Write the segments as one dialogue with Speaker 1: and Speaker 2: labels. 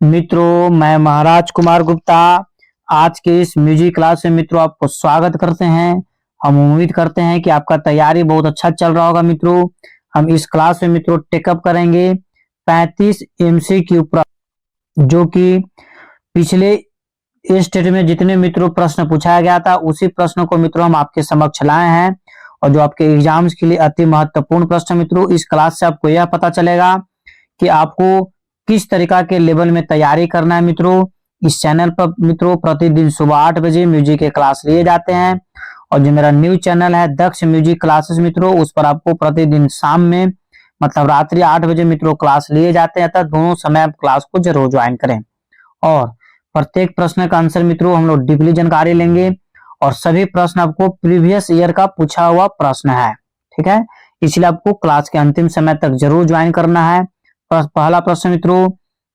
Speaker 1: मित्रों, मैं महाराज कुमार गुप्ता आज के इस म्यूजिक क्लास में मित्रों आपको स्वागत करते हैं। हम उम्मीद करते हैं कि आपका तैयारी बहुत अच्छा चल रहा होगा। मित्रों, हम इस क्लास में मित्रों टेकअप करेंगे 35 MCQ प्रश्न, जो कि पिछले स्टेट में जितने मित्रों प्रश्न पूछाया गया था उसी प्रश्न को मित्रों हम आपके समक्ष लाए हैं, और जो आपके एग्जाम्स के लिए अति महत्वपूर्ण प्रश्न। मित्रों, इस क्लास से आपको यह पता चलेगा कि आपको किस तरीका के लेवल में तैयारी करना है। मित्रों, इस चैनल पर मित्रों प्रतिदिन सुबह 8 बजे म्यूजिक के क्लास लिए जाते हैं, और जो मेरा न्यू चैनल है दक्ष म्यूजिक क्लासेस मित्रों, उस पर आपको प्रतिदिन शाम में मतलब रात्रि 8 बजे मित्रों क्लास लिए जाते हैं। दोनों समय आप क्लास को जरूर ज्वाइन करें, और प्रत्येक प्रश्न का आंसर मित्रों हम लोग डीपली जानकारी लेंगे, और सभी प्रश्न आपको प्रीवियस ईयर का पूछा हुआ प्रश्न है। ठीक है, इसलिए आपको क्लास के अंतिम समय तक जरूर ज्वाइन करना है। पहला प्रश्न मित्रों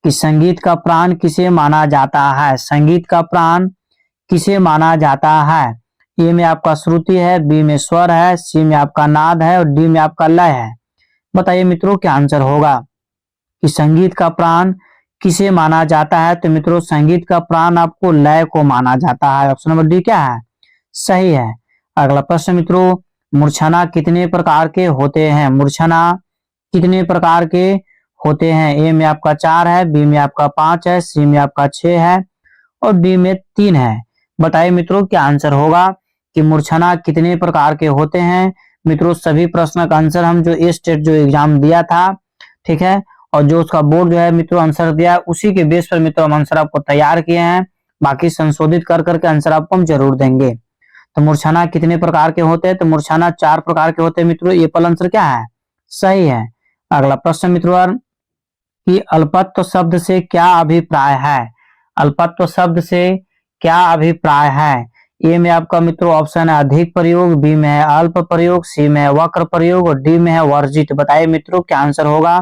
Speaker 1: कि संगीत का प्राण किसे माना जाता है। संगीत का प्राण किसे माना जाता है। ए में आपका श्रुति है, बी में स्वर है, सी में आपका नाद है, और डी में आपका लय है। बताइए मित्रों क्या आंसर होगा कि संगीत का प्राण किसे माना जाता है। तो मित्रों संगीत का प्राण आपको लय को माना जाता है। ऑप्शन नंबर डी क्या है, सही है। अगला प्रश्न मित्रों, मूर्छना कितने प्रकार के होते हैं। मूर्छना कितने प्रकार के होते हैं। ए में आपका 4 है, बी में आपका 5 है, सी में आपका 6 है, और डी में 3 है। बताइए मित्रों क्या आंसर होगा कि मूर्छना कितने प्रकार के होते हैं। मित्रों सभी प्रश्न का आंसर हम जो स्टेट जो एग्जाम दिया था, ठीक है, और जो उसका बोर्ड जो है मित्रों आंसर दिया, उसी के बेस पर मित्रों हम आंसर आपको तैयार किए हैं। बाकी संशोधित कर करके आंसर आपको हम जरूर देंगे। तो मूर्छना कितने प्रकार के होते हैं। तो मूर्छना 4 प्रकार के होते हैं मित्रों। ये पहला आंसर क्या है, सही है। अगला प्रश्न मित्रों कि अल्पत्व शब्द से क्या अभिप्राय है। अल्पत्व शब्द से क्या अभिप्राय है। ए में आपका मित्रों ऑप्शन है अधिक प्रयोग, बी में है अल्प प्रयोग, सी में है वक्र प्रयोग, और डी में है वर्जित। बताइए मित्रों क्या आंसर होगा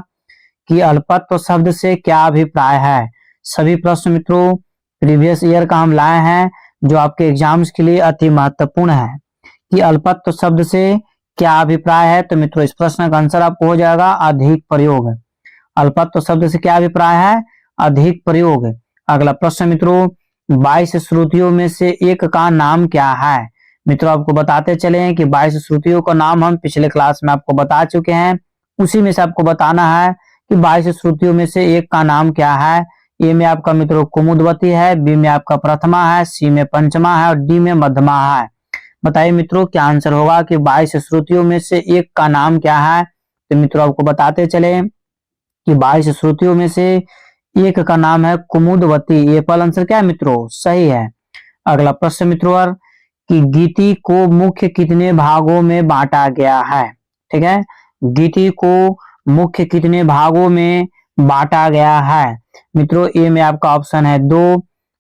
Speaker 1: कि अल्पत्व शब्द से क्या अभिप्राय है। सभी प्रश्न मित्रों प्रीवियस ईयर का हम लाए हैं, जो आपके एग्जाम्स के लिए अति महत्वपूर्ण है कि अल्पत्व शब्द से क्या अभिप्राय है। तो मित्रों इस प्रश्न का आंसर आपको हो जाएगा अधिक प्रयोग। अल्पत्व शब्द से क्या अभिप्राय है, अधिक प्रयोग। अगला प्रश्न मित्रों 22 श्रुतियों में से एक का नाम क्या है। मित्रों आपको बताते चले कि 22 श्रुतियों का नाम हम पिछले क्लास में आपको बता चुके हैं। उसी में से आपको बताना है कि 22 श्रुतियों में से एक का नाम क्या है। ए में आपका मित्रों कुमुदवती है, बी में आपका प्रथमा है, सी में पंचमा है, और डी में मध्यमा है। बताइए मित्रों क्या आंसर होगा कि 22 श्रुतियों में से एक का नाम क्या है। तो मित्रों आपको बताते चले कि 22 श्रुतियों में से एक का नाम है कुमुदवती। ये पहला आंसर क्या है मित्रों, सही है। अगला प्रश्न मित्रों कि गीति को मुख्य कितने भागों में बांटा गया है। ठीक है, गीति को मुख्य कितने भागों में बांटा गया है। मित्रों ए में आपका ऑप्शन है 2,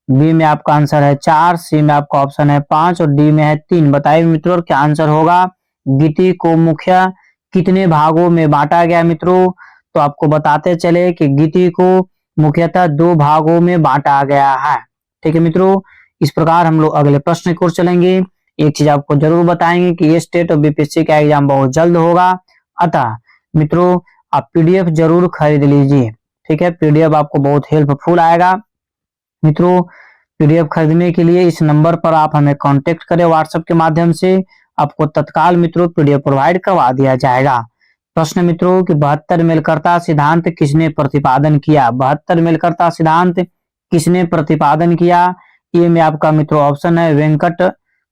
Speaker 1: बी में आपका आंसर है 4, सी में आपका ऑप्शन है 5, और डी में है 3। बताइए मित्रों क्या आंसर होगा गीति को मुख्य कितने भागों में बांटा गया। मित्रों तो आपको बताते चले कि गीति को मुख्यतः 2 भागों में बांटा गया है। ठीक है मित्रों, इस प्रकार हम लोग अगले प्रश्न की ओर चलेंगे। एक चीज आपको जरूर बताएंगे कि ये स्टेट और बीपीएससी का एग्जाम बहुत जल्द होगा, अतः मित्रों आप पीडीएफ जरूर खरीद लीजिए। ठीक है, पीडीएफ आपको बहुत हेल्पफुल आएगा। मित्रों पीडीएफ खरीदने के लिए इस नंबर पर आप हमें कांटेक्ट करें व्हाट्सएप के माध्यम से, आपको तत्काल मित्रों पीडीएफ प्रोवाइड करवा दिया जाएगा। प्रश्न मित्रों कि 72 मेलकर्ता सिद्धांत किसने प्रतिपादन किया। 72 मेलकर्ता सिद्धांत किसने प्रतिपादन किया। ए में आपका मित्रों ऑप्शन है वेंकट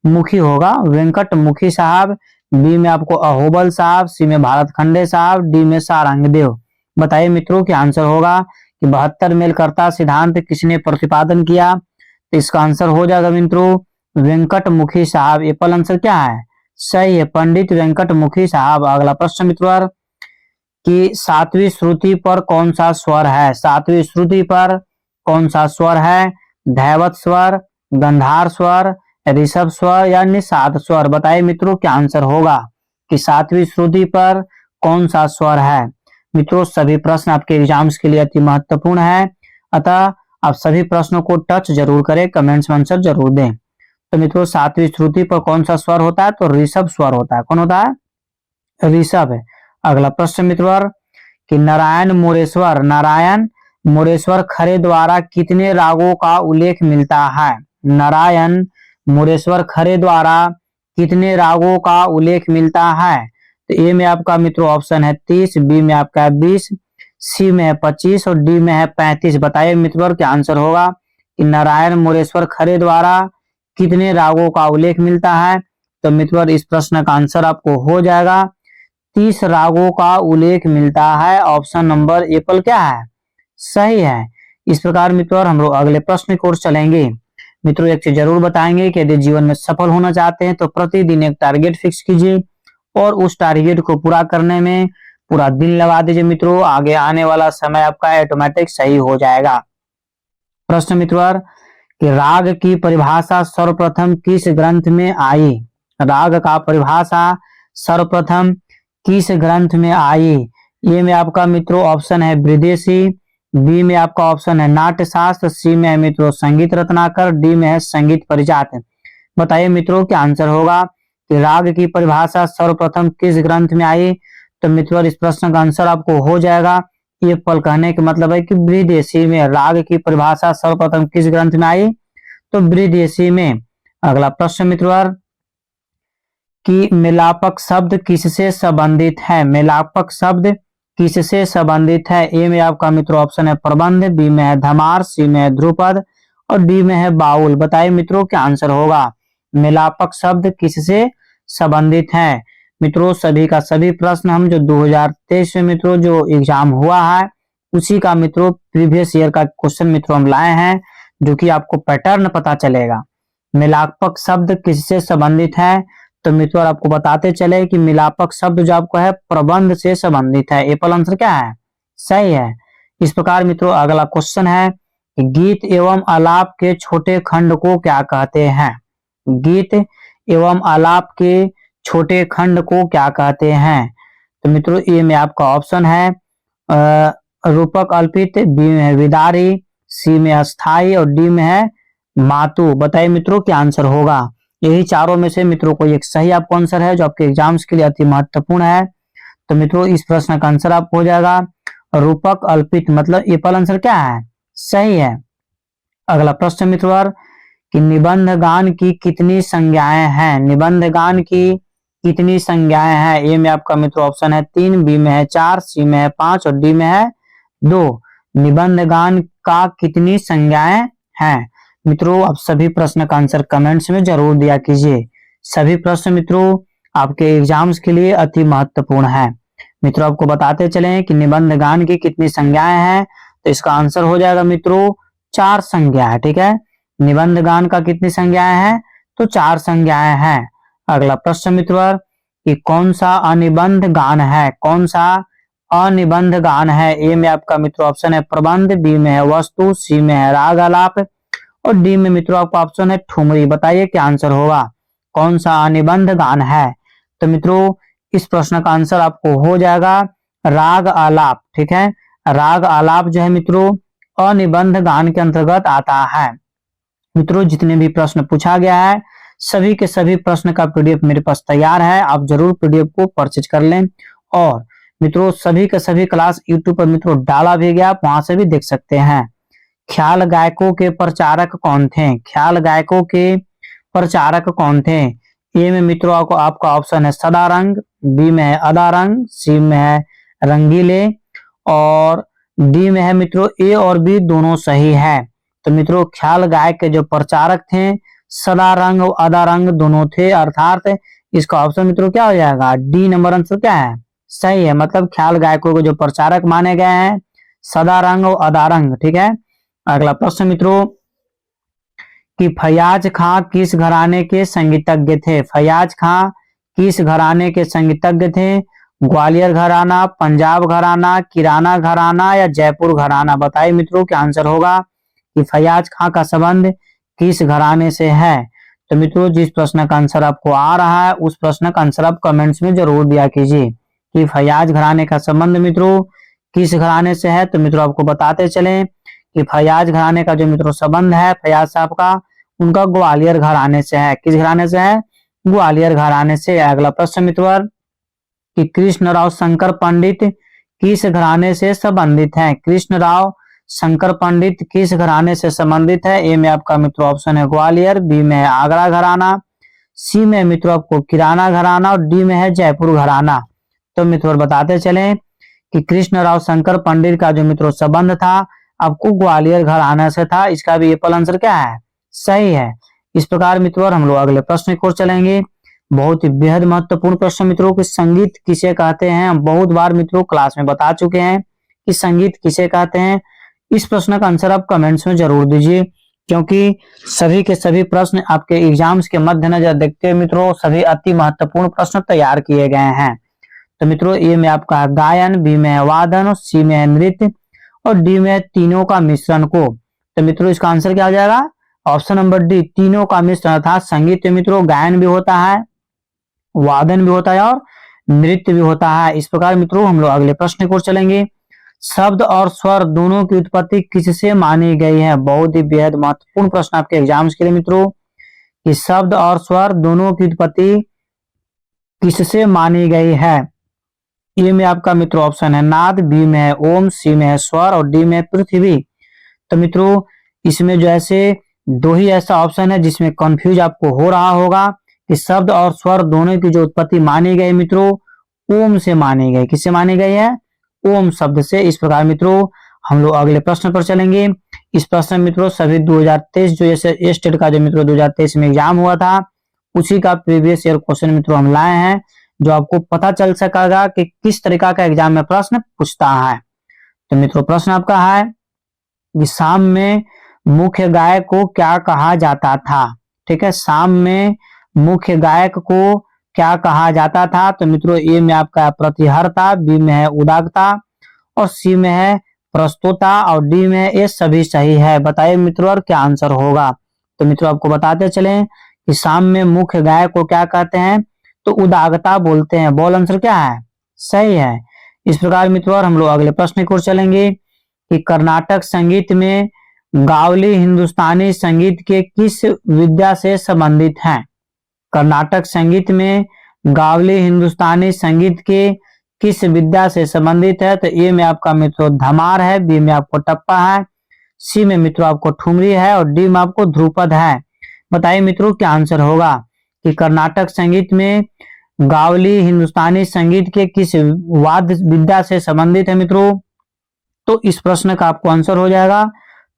Speaker 1: मुखी होगा, वेंकट मुखी साहब, बी में आपको अहोबल साहब, सी में भारत खंडे साहब, डी में सारंगदेव। बताइए मित्रों क्या आंसर होगा कि 72 मेलकर्ता सिद्धांत किसने प्रतिपादन किया। तो इसका आंसर हो जाएगा मित्रों वेंकट मुखी साहब। ये पहला आंसर क्या है, सही है, पंडित वेंकट मुखी साहब। अगला प्रश्न मित्रों कि 7वीं श्रुति पर कौन सा स्वर है। 7वीं श्रुति पर कौन सा स्वर है। धैवत स्वर, गंधार स्वर, ऋषभ स्वर या निषाद स्वर। बताइए मित्रों क्या आंसर होगा कि 7वीं श्रुति पर कौन सा स्वर है। मित्रों सभी प्रश्न आपके एग्जाम्स के लिए अति महत्वपूर्ण है, अतः आप सभी प्रश्नों को टच जरूर करें, कमेंट्स में आंसर जरूर दें। तो मित्रों 7वीं श्रुति पर कौन सा स्वर होता है। तो ऋषभ स्वर होता है। कौन होता है, ऋषभ है। अगला प्रश्न मित्रों कि नारायण मोरेश्वर, नारायण मुरेश्वर खरे द्वारा कितने रागों का उल्लेख मिलता है? नारायण मुरेश्वर खरे द्वारा कितने रागों का उल्लेख मिलता है? तो ए में आपका मित्रों ऑप्शन है 30, बी में आपका है 20, सी में है 25 और डी में है 35। बताइए मित्रों क्या आंसर होगा कि नारायण मुरेश्वर खरे द्वारा कितने रागों का उल्लेख मिलता है? तो मित्रों इस प्रश्न का आंसर आपको हो जाएगा 30 रागों का उल्लेख मिलता है। ऑप्शन नंबर ए पर क्या है? सही है। इस प्रकार मित्रों हम लोग अगले प्रश्न की ओर चलेंगे। मित्रों एक चीज जरूर बताएंगे कि यदि जीवन में सफल होना चाहते हैं तो प्रतिदिन एक टारगेट फिक्स कीजिए और उस टारगेट को पूरा करने में पूरा दिन लगा दीजिए मित्रों। आगे आने वाला समय आपका ऑटोमेटिक सही हो जाएगा। प्रश्न मित्रों कि राग की परिभाषा सर्वप्रथम किस ग्रंथ में आई? राग का परिभाषा सर्वप्रथम किस ग्रंथ में आई? ए में आपका मित्रों ऑप्शन है विदेशी, बी में आपका ऑप्शन है नाट्यशास्त्र, सी में है मित्रों संगीत रत्नाकर, डी में है संगीत परिजात। बताइए मित्रों क्या आंसर होगा कि राग की परिभाषा सर्वप्रथम किस ग्रंथ में आई? तो मित्रों इस प्रश्न का आंसर आपको हो जाएगा ये पल कहने का मतलब है कि विदेशी में राग की परिभाषा सर्वप्रथम किस ग्रंथ में आई? तो विदेशी में। अगला प्रश्न मित्रों कि मिलापक शब्द किससे संबंधित है? मिलापक शब्द किससे संबंधित है? ए में आपका मित्रों ऑप्शन है प्रबंध, बी में है धमार, सी में है ध्रुपद और डी में है बाउल। बताइए मित्रों क्या आंसर होगा? मिलापक शब्द किससे संबंधित है? मित्रों सभी का सभी प्रश्न हम जो 2023 में मित्रों जो एग्जाम हुआ है उसी का मित्रों प्रीवियस ईयर का क्वेश्चन मित्रों हम लाए हैं जो कि आपको पैटर्न पता चलेगा। मिलापक शब्द किससे संबंधित है? तो मित्रों आपको बताते चले कि मिलापक शब्द जो आपको है प्रबंध से संबंधित है। एपल आंसर क्या है? सही है। इस प्रकार मित्रों अगला क्वेश्चन है कि गीत एवं आलाप के छोटे खंड को क्या कहते हैं? गीत एवं आलाप के छोटे खंड को क्या कहते हैं? तो मित्रों ए में आपका ऑप्शन है रूपक अल्पित, बी में है विदारी, सी में अस्थाई और डी में है मातु। बताइए मित्रों क्या आंसर होगा? यही चारों में से मित्रों को एक सही आपको आंसर है जो आपके एग्जाम्स के लिए अति महत्वपूर्ण है। तो मित्रों इस प्रश्न का आंसर आपको हो जाएगा रूपक अल्पित, मतलब ये पहला आंसर क्या है? सही है। अगला प्रश्न मित्रों कि निबंध गान की कितनी संज्ञाएं हैं? निबंध गान की कितनी संज्ञाएं हैं? ए में आपका मित्रों ऑप्शन है 3, बी में है 4, सी में है 5 और डी में है 2। निबंध गान का कितनी संज्ञाएं हैं? मित्रों आप सभी प्रश्न का आंसर कमेंट्स में जरूर दिया कीजिए। सभी प्रश्न मित्रों आपके एग्जाम्स के लिए अति महत्वपूर्ण है। मित्रों आपको बताते चले कि निबंध गान की कितनी संज्ञाएं हैं? तो इसका आंसर हो जाएगा मित्रों 4 संज्ञाएं। ठीक है, निबंध गान का कितनी संज्ञाएं हैं? तो 4 संज्ञाएं हैं। अगला प्रश्न मित्रों कि कौन सा अनिबंध गान है? कौन सा अनिबंध गान है? ए में आपका मित्रों ऑप्शन है प्रबंध, बी में है वस्तु, सी में है राग आलाप और डी में मित्रों आपका ऑप्शन है ठुमरी। बताइए क्या आंसर होगा? कौन सा अनिबंध गान है? तो मित्रों इस प्रश्न का आंसर आपको हो जाएगा राग आलाप। ठीक है, राग आलाप जो है मित्रों अनिबंध गान के अंतर्गत आता है। मित्रों जितने भी प्रश्न पूछा गया है सभी के सभी प्रश्न का पीडीएफ मेरे पास तैयार है, आप जरूर पीडीएफ को परचेज कर लें। और मित्रों सभी के सभी क्लास यूट्यूब पर मित्रों डाला भी गया, आप वहां से भी देख सकते हैं। ख्याल गायकों के प्रचारक कौन थे? ख्याल गायकों के प्रचारक कौन थे? ए में मित्रों आपका ऑप्शन है सदारंग, बी में है अदारंग, सी में है रंगीले और डी में है मित्रों ए और बी दोनों सही है। तो मित्रों ख्याल गायक के जो प्रचारक थे सदारंग और अदारंग दोनों थे, अर्थात इसका ऑप्शन मित्रों क्या हो जाएगा? डी नंबर आंसर क्या है? सही है। मतलब ख्याल गायकों के जो प्रचारक माने गए हैं सदारंग और अदारंग। ठीक है, अगला प्रश्न मित्रों कि फयाज खां किस घराने के संगीतज्ञ थे? फयाज खां किस घराने के संगीतज्ञ थे? ग्वालियर घराना, पंजाब घराना, किराना घराना या जयपुर घराना? बताइए मित्रों क्या आंसर होगा कि फयाज खां का संबंध किस घराने से है? तो मित्रों जिस प्रश्न का आंसर आपको आ रहा है उस प्रश्न का आंसर आप कमेंट्स में जरूर दिया कीजिए कि फयाज घराने का संबंध मित्रों किस घराने से है। तो मित्रों आपको बताते चले कि फयाज घराने का जो मित्रों संबंध है फयाज साहब का उनका ग्वालियर घराने से है। किस घराने से है? ग्वालियर घराने से। अगला प्रश्न मित्रों कि कृष्णराव शंकर पंडित किस घराने से संबंधित हैं? कृष्णराव शंकर पंडित किस घराने से संबंधित है? ए में आपका मित्रों ऑप्शन है ग्वालियर, बी में है आगरा घराना, सी में मित्रों आपको किराना घराना और डी में है जयपुर घराना। तो मित्रों बताते चले कि कृष्णराव शंकर पंडित का जो मित्रों संबंध था आपको ग्वालियर घराना से था। इसका भी एप्पल आंसर क्या है? सही है। इस प्रकार मित्रों हम लोग अगले प्रश्न की ओर चलेंगे। बहुत ही बेहद महत्वपूर्ण प्रश्न मित्रों कि संगीत किसे कहते हैं। हम बहुत बार मित्रों क्लास में बता चुके हैं कि संगीत किसे कहते हैं। इस प्रश्न का आंसर आप कमेंट्स में जरूर दीजिए, क्योंकि सभी के सभी प्रश्न आपके एग्जाम्स के मद्देनजर देखते हुए मित्रों सभी अति महत्वपूर्ण प्रश्न तैयार किए गए हैं। तो मित्रों ए में आपका गायन, बी में है वादन, सी में है नृत्य और डी में है तीनों का मिश्रण को। तो मित्रों इसका आंसर क्या हो जाएगा? ऑप्शन नंबर डी, तीनों का मिश्रण अर्थात संगीत में मित्रों गायन भी होता है, वादन भी होता है और नृत्य भी होता है। इस प्रकार मित्रों हम लोग अगले प्रश्न की ओर चलेंगे। शब्द और स्वर दोनों की उत्पत्ति किससे मानी गई है? बहुत ही बेहद महत्वपूर्ण प्रश्न आपके एग्जाम्स के लिए मित्रों कि शब्द और स्वर दोनों की उत्पत्ति किससे मानी गई है? ए में आपका मित्रों ऑप्शन है नाद, बी में है ओम, सी में है स्वर और डी में है पृथ्वी। तो मित्रों इसमें जो ऐसे दो ही ऐसा ऑप्शन है जिसमें कंफ्यूज आपको हो रहा होगा कि शब्द और स्वर दोनों की जो उत्पत्ति मानी गई मित्रों ओम से मानी गई। किससे मानी गई है? ओम शब्द से। इस प्रकार मित्रों हम लोग अगले प्रश्न पर चलेंगे। इस प्रश्न में मित्रों सभी 2023 जो जैसे स्टेट का जो मित्रों 2023 में एग्जाम हुआ था उसी का प्रीवियस ईयर क्वेश्चन मित्रों हम लाए हैं, जो आपको पता चल सकेगा कि किस तरीका का एग्जाम में प्रश्न पूछता है। तो मित्रों प्रश्न आपका है कि शाम में मुख्य गायक को क्या कहा जाता था? ठीक है, शाम में मुख्य गायक को क्या कहा जाता था? तो मित्रों ए में आपका प्रतिहर्ता, बी में है उदागता और सी में है प्रस्तोता और डी में है ये सभी सही है। बताइए मित्रों और क्या आंसर होगा? तो मित्रों आपको बताते चलें कि शाम में मुख्य गायक को क्या कहते हैं? तो उदागता बोलते हैं। बॉल आंसर क्या है? सही है। इस प्रकार मित्रों हम लोग अगले प्रश्न की ओर चलेंगे कि कर्नाटक संगीत में गावली हिंदुस्तानी संगीत के किस विद्या से संबंधित हैं? कर्नाटक संगीत में गावली हिंदुस्तानी संगीत के किस विद्या से संबंधित है? तो ए में आपका मित्रों धमार है, बी में आपको टप्पा है, सी में मित्रों आपको ठुमरी है और डी में आपको ध्रुपद है। बताइए मित्रों क्या आंसर होगा कि कर्नाटक संगीत में गावली हिंदुस्तानी संगीत के किस वाद्य विद्या से संबंधित है मित्रों? तो इस प्रश्न का आपको आंसर हो जाएगा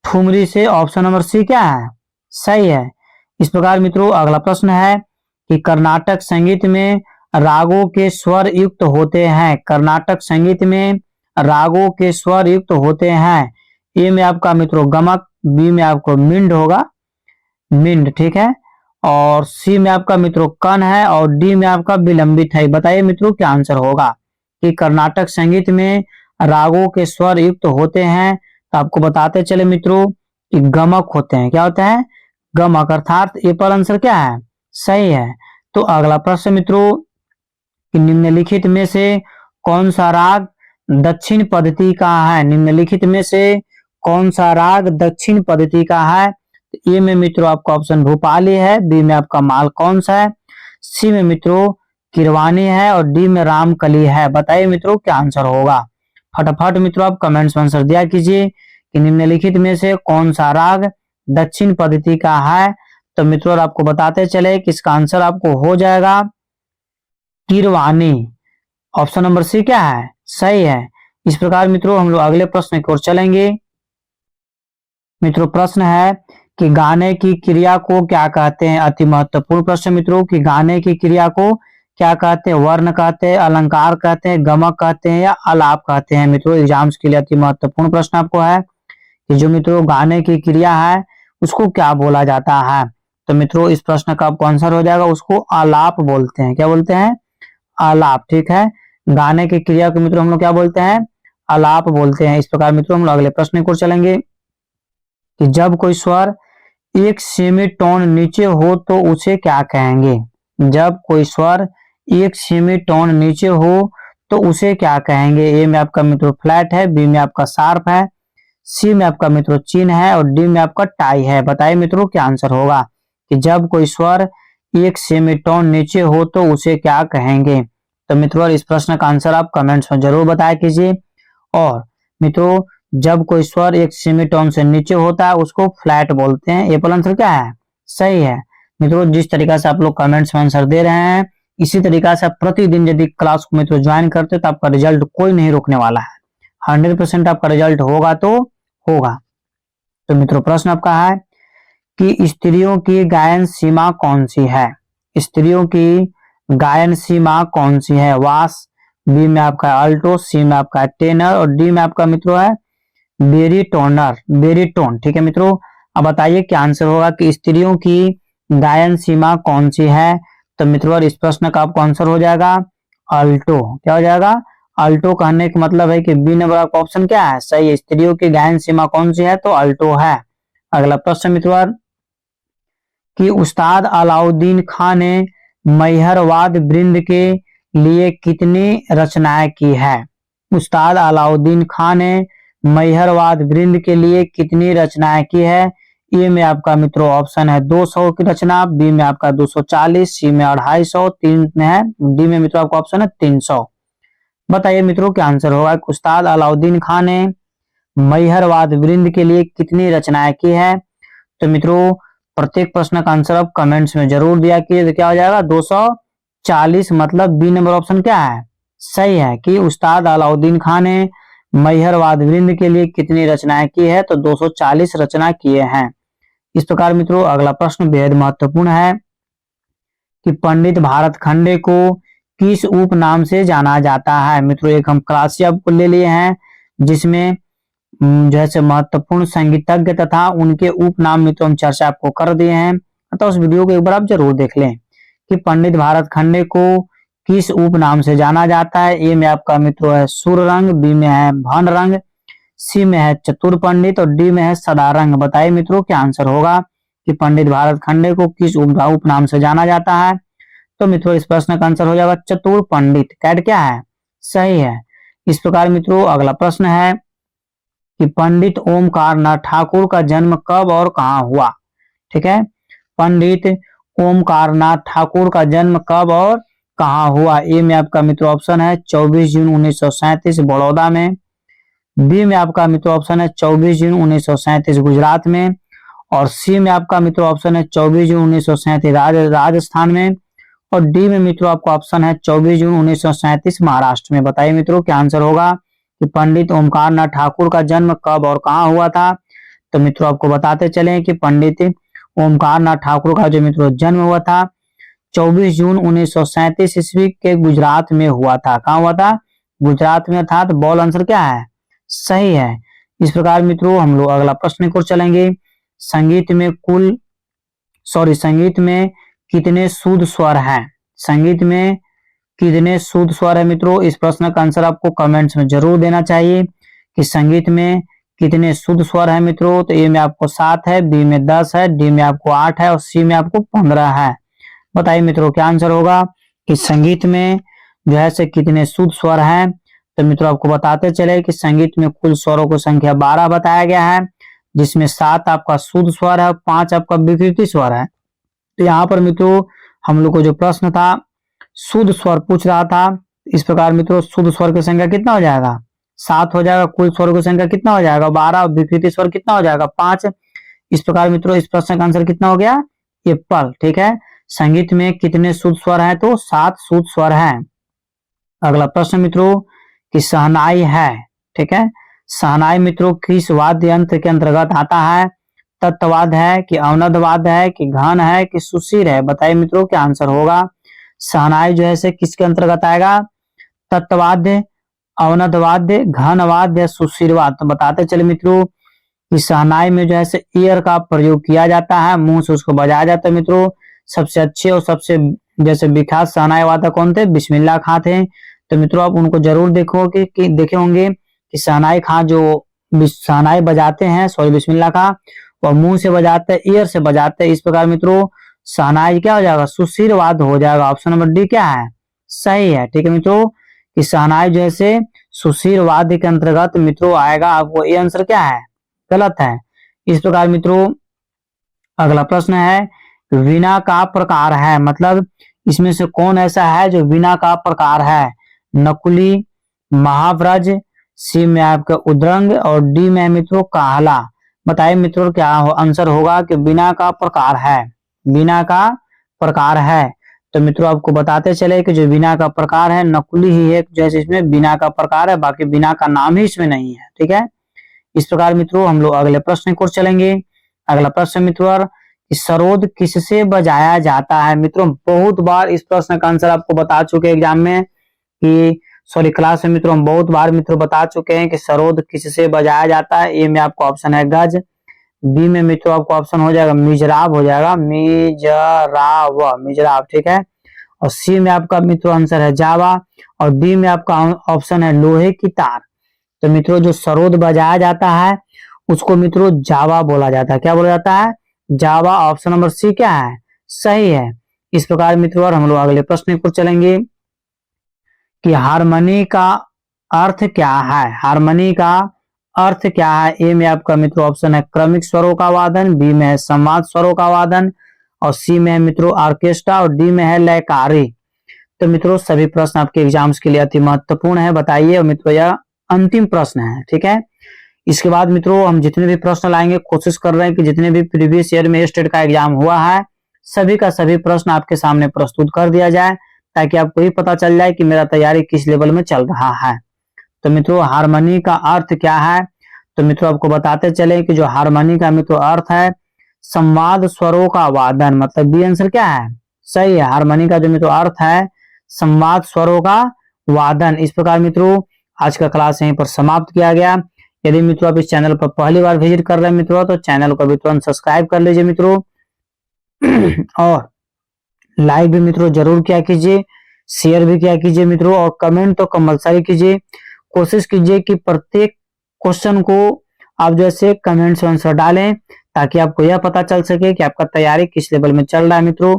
Speaker 1: ठुमरी से। ऑप्शन नंबर सी क्या है? सही है। इस प्रकार मित्रों अगला प्रश्न है कि कर्नाटक संगीत में रागों के स्वर युक्त होते हैं। कर्नाटक संगीत में रागों के स्वर युक्त होते हैं। ए में आपका मित्रों गमक, बी में आपको मिंड होगा, मिंड ठीक है, और सी में आपका मित्रों कन है और डी में आपका विलंबित है। बताइए मित्रों क्या आंसर होगा कि कर्नाटक संगीत में रागों के स्वर युक्त होते हैं? तो आपको बताते चले मित्रों कि गमक होते हैं। क्या होते हैं? गमक, अर्थात ए पर आंसर क्या है? सही है। तो अगला प्रश्न मित्रों कि निम्नलिखित में से कौन सा राग दक्षिण पद्धति का है? निम्नलिखित में से कौन सा राग दक्षिण पद्धति का है? ए में मित्रों आपका ऑप्शन भूपाली है, बी में आपका मालकौंस है, सी में मित्रों किरवानी है और डी में रामकली है। बताइए मित्रों क्या आंसर होगा? फटाफट मित्रों आप कमेंट्स में आंसर दिया कीजिए कि निम्नलिखित में से कौन सा राग दक्षिण पद्धति का है। तो मित्रों आपको बताते चले कि इसका आंसर आपको हो जाएगा किरवानी। ऑप्शन नंबर सी क्या है? सही है। इस प्रकार मित्रों हम लोग अगले प्रश्न की ओर चलेंगे। मित्रों प्रश्न है कि गाने की क्रिया को क्या कहते हैं? अति महत्वपूर्ण प्रश्न मित्रों कि गाने की क्रिया को क्या कहते हैं? वर्ण कहते हैं, अलंकार कहते हैं, गमक कहते हैं या आलाप कहते हैं? मित्रों एग्जाम्स के लिए अति महत्वपूर्ण प्रश्न आपको है कि जो मित्रों गाने की क्रिया है उसको क्या बोला जाता है? तो मित्रों इस प्रश्न का आपको आंसर हो जाएगा उसको आलाप बोलते हैं। क्या बोलते हैं? आलाप। ठीक है, गाने की क्रिया को मित्रों हम लोग क्या बोलते हैं? आलाप बोलते हैं। इस प्रकार मित्रों हम लोग अगले प्रश्न को चलेंगे कि जब कोई स्वर एक सेमीटोन नीचे हो तो उसे क्या कहेंगे? जब कोई स्वर एक सेमीटोन नीचे हो तो उसे क्या कहेंगे? ए में आपका मित्रों फ्लैट है, बी में आपका शार्प है, सी में आपका मित्रों चिन है और डी में आपका टाई है। बताइए मित्रों क्या आंसर होगा कि जब कोई स्वर एक सेमीटोन नीचे हो तो उसे क्या कहेंगे? तो मित्रों इस प्रश्न का आंसर आप कमेंट्स में जरूर बताया कीजिए। और मित्रों जब कोई स्वर एक सेमीटोन से नीचे होता है उसको फ्लैट बोलते हैं। एप्पल आंसर क्या है? सही है। मित्रों जिस तरीका से आप लोग कमेंट्स में आंसर दे रहे हैं, इसी तरीका से आप प्रतिदिन यदि क्लास को मित्रों ज्वाइन करते तो आपका रिजल्ट कोई नहीं रोकने वाला है। 100% आपका रिजल्ट होगा तो होगा। तो मित्रों प्रश्न आपका है कि स्त्रियों की गायन सीमा कौन सी है? स्त्रियों की गायन सीमा कौन सी है? वास, बी में आपका अल्टो, सी में आपका टेनर और डी में आपका मित्रों है बेरीटोनर, बेरीटोन। ठीक है मित्रों, अब बताइए क्या आंसर होगा कि स्त्रियों की गायन सीमा कौन सी है? तो मित्रों इस प्रश्न का आपको आंसर हो जाएगा अल्टो। क्या हो जाएगा? अल्टो कहने का मतलब है कि बी नंबर का ऑप्शन क्या है? सही है। स्त्रियों की गायन सीमा कौन सी है? तो अल्टो है। अगला प्रश्न मित्रों कि उस्ताद अलाउद्दीन खान ने मैहरवाद वृंद के लिए कितनी रचनाएं की है? उस्ताद अलाउद्दीन खान ने मैहरवाद वृंद के लिए कितनी रचनाएं की है? ए में आपका मित्रों ऑप्शन है 200 की रचना, बी में आपका 240, सी में 250, तीन में है, डी में मित्रों आपका ऑप्शन है 300। बताइए मित्रों क्या आंसर होगा? उस्ताद अलाउद्दीन खान ने मैहरवाद वृंद के लिए कितनी रचनाएं की है? तो मित्रों प्रत्येक प्रश्न का आंसर आप कमेंट्स में जरूर दिया कीजिए। तो क्या हो जाएगा? 240, मतलब बी नंबर ऑप्शन क्या है? सही है कि उस्ताद अलाउद्दीन खान ने मैहरवाद वृंद के लिए कितनी रचनाएं की है? तो 240 रचना किए हैं। इस प्रकार मित्रों अगला प्रश्न बेहद महत्वपूर्ण है कि पंडित भारत खंडे को किस उपनाम से जाना जाता है? मित्रों एक हम क्लास आपको ले लिए हैं जिसमें जैसे महत्वपूर्ण संगीतज्ञ तथा उनके उपनाम मित्रों हम चर्चा आपको कर दिए हैं, तो उस वीडियो को एक बार आप जरूर देख लें कि पंडित भारत खंडे को किस उपनाम से जाना जाता है। ए में आपका मित्रों है सुररंग, बी में है भन रंग, सी में है चतुर पंडित और डी में है सदारंग। बताइए मित्रों क्या आंसर होगा कि पंडित भारत खंडे को किस उपनाम से जाना जाता है? तो मित्रों इस प्रश्न का आंसर हो जाएगा चतुर पंडित। कैट क्या है? सही है। इस प्रकार मित्रों अगला प्रश्न है कि पंडित ओमकार नाथ ठाकुर का जन्म कब और कहां हुआ? ठीक है, पंडित ओमकार नाथ ठाकुर का जन्म कब और कहां हुआ? ए में आपका मित्र ऑप्शन है 24 जून 1937 बड़ौदा में, बी में आपका मित्र ऑप्शन है 24 जून 1937 गुजरात में और सी में आपका मित्र ऑप्शन है 24 जून 1937 राजस्थान में और डी में मित्रों आपका ऑप्शन है 24 जून 1937 महाराष्ट्र में। बताइए मित्रों क्या आंसर होगा कि पंडित ओमकार नाथ ठाकुर का जन्म कब और कहां हुआ था? तो मित्रों आपको बताते चले कि पंडित ओमकार नाथ ठाकुर का जो मित्रों जन्म हुआ था 24 जून 1937 ईस्वी के गुजरात में हुआ था। कहां हुआ था? गुजरात में था। तो बॉल आंसर क्या है? सही है। इस प्रकार मित्रों हम लोग अगला प्रश्न को चलेंगे। संगीत में कितने शुद्ध स्वर हैं? संगीत में कितने शुद्ध स्वर है मित्रों? इस प्रश्न का आंसर आपको कमेंट्स में जरूर देना चाहिए कि संगीत में कितने शुद्ध स्वर है मित्रों। तो ए में आपको 7 है, बी में 10 है, डी में आपको 8 है और सी में आपको 15 है। बताइए मित्रों क्या आंसर होगा कि संगीत में जो है से कितने शुद्ध स्वर हैं? तो मित्रों आपको बताते चले कि संगीत में कुल स्वरों को संख्या 12 बताया गया है, जिसमें 7 आपका शुद्ध स्वर है, 5 आपका विकृति स्वर है। तो यहाँ पर मित्रों हम लोग को जो प्रश्न था शुद्ध स्वर पूछ रहा था। इस प्रकार मित्रों शुद्ध स्वर की संख्या कितना हो जाएगा? 7 हो जाएगा। कुल स्वर की संख्या कितना हो जाएगा? 12 और विकृति स्वर कितना हो जाएगा? 5। इस प्रकार मित्रों इस प्रश्न का आंसर कितना हो गया? एप्पल। ठीक है, संगीत में कितने शुद्ध स्वर हैं? तो 7 शुद्ध स्वर हैं। अगला प्रश्न मित्रों कि शहनाई है, ठीक है, शहनाई मित्रों किस वाद्य यंत्र के अंतर्गत आता है? तत्वाद है कि अवनदवाद है कि घन है कि सुशीर है? बताइए मित्रों क्या आंसर होगा? शहनाई जो है से किसके अंतर्गत आएगा? तत्वाद्य, अवनदवाद्य, घनवाद्य या सुशीरवाद? तो बताते चले मित्रों कि शहनाई में जो है से ईयर का प्रयोग किया जाता है, मुंह से उसको बजाया जाता है। मित्रों सबसे अच्छे और सबसे जैसे विख्यात शहनाई वादक कौन थे? बिस्मिल्लाह खां थे। तो मित्रों आप उनको जरूर देखोगे कि देखे होंगे कि शहनाई खां जो शहनाई बजाते हैं, बिस्मिल्लाह खां, और मुंह से बजाते हैं, ईयर से बजाते हैं। इस प्रकार मित्रों शहनाई क्या हो जाएगा? सुशीरवाद हो जाएगा। ऑप्शन नंबर डी क्या है? सही है। ठीक है मित्रों कि शहनाई जैसे सुशीरवाद के अंतर्गत मित्रों आएगा। आपको ये आंसर क्या है? गलत है। इस प्रकार मित्रों अगला प्रश्न है वीणा का प्रकार है, मतलब इसमें से कौन ऐसा है जो वीणा का प्रकार है? नकुली, महाव्रज, सी में आपका उद्रंग और डी में मित्रों काहला। बताइए मित्रों क्या आंसर होगा कि बिना का प्रकार है, बिना का प्रकार है। तो मित्रों आपको बताते चले कि जो बिना का प्रकार है नकुली ही है, जैसे इसमें बिना का प्रकार है, बाकी बिना का नाम ही इसमें नहीं है। ठीक है, इस प्रकार मित्रों हम लोग अगले प्रश्न की ओर चलेंगे। अगला प्रश्न मित्रों, सरोद किससे बजाया जाता है। मित्रों बहुत बार इस प्रश्न का आंसर आपको बता चुके एग्जाम में कि सॉरी क्लास में मित्रों हम बहुत बार मित्रों बता चुके हैं कि सरोद किससे बजाया जाता है। ए में आपको ऑप्शन है गज, बी में मित्रों आपको ऑप्शन हो जाएगा मिजराब, हो जाएगा मिजराव, मिजराब। ठीक है, और सी में आपका मित्रों आंसर है जावा, और डी में आपका ऑप्शन है लोहे की तार। तो मित्रों जो सरोद बजाया जाता है उसको मित्रों जावा बोला जाता है। क्या बोला जाता है? जावा। ऑप्शन नंबर सी क्या है? सही है। इस प्रकार मित्रों और हम लोग अगले प्रश्न पर चलेंगे कि हारमोनी का अर्थ क्या है। हारमोनी का अर्थ क्या है। ए में आपका मित्रों ऑप्शन है क्रमिक स्वरों का वादन, बी में है संवाद स्वरों का वादन, और सी में है मित्रों ऑर्केस्ट्रा, और डी में है लयकारी। तो मित्रों सभी प्रश्न आपके एग्जाम्स के लिए अति महत्वपूर्ण है, बताइए। और मित्रों यह अंतिम प्रश्न है। ठीक है, इसके बाद मित्रों हम जितने भी प्रश्न लाएंगे कोशिश कर रहे हैं कि जितने भी प्रीवियस ईयर में स्टेट का एग्जाम हुआ है सभी का सभी प्रश्न आपके सामने प्रस्तुत कर दिया जाए, ताकि आपको ही पता चल जाए कि मेरा तैयारी किस लेवल में चल रहा है। तो मित्रों हारमोनी का अर्थ क्या है। तो मित्रों आपको बताते चले कि जो हारमोनी का मित्रों अर्थ है संवाद स्वरों का वादन, मतलब बी आंसर क्या है? सही है। हारमोनी का जो मित्रों अर्थ है संवाद स्वरों का वादन। इस प्रकार मित्रों आज का क्लास यहीं पर समाप्त किया गया। यदि मित्रों आप इस चैनल पर पहली बार विजिट कर रहे हैं मित्रों तो चैनल को भी तुरंत सब्सक्राइब कर लीजिए मित्रों और लाइक भी मित्रों जरूर किया कीजिए, शेयर भी किया कीजिए मित्रों, और कमेंट तो कंपलसरी कीजिए। कोशिश कीजिए कि प्रत्येक क्वेश्चन को आप जैसे कमेंट से आंसर डालें, ताकि आपको यह पता चल सके कि आपका तैयारी किस लेवल में चल रहा है मित्रों।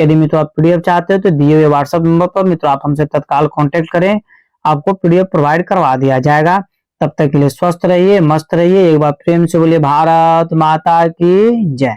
Speaker 1: यदि मित्रों आप पीडीएफ चाहते हो तो दिए हुए व्हाट्सएप नंबर पर मित्रों आप हमसे तत्काल कांटेक्ट करें, आपको पीडीएफ प्रोवाइड करवा दिया जाएगा। तब तक के लिए स्वस्थ रहिए, मस्त रहिए। एक बार प्रेम से बोलिए भारत माता की जय।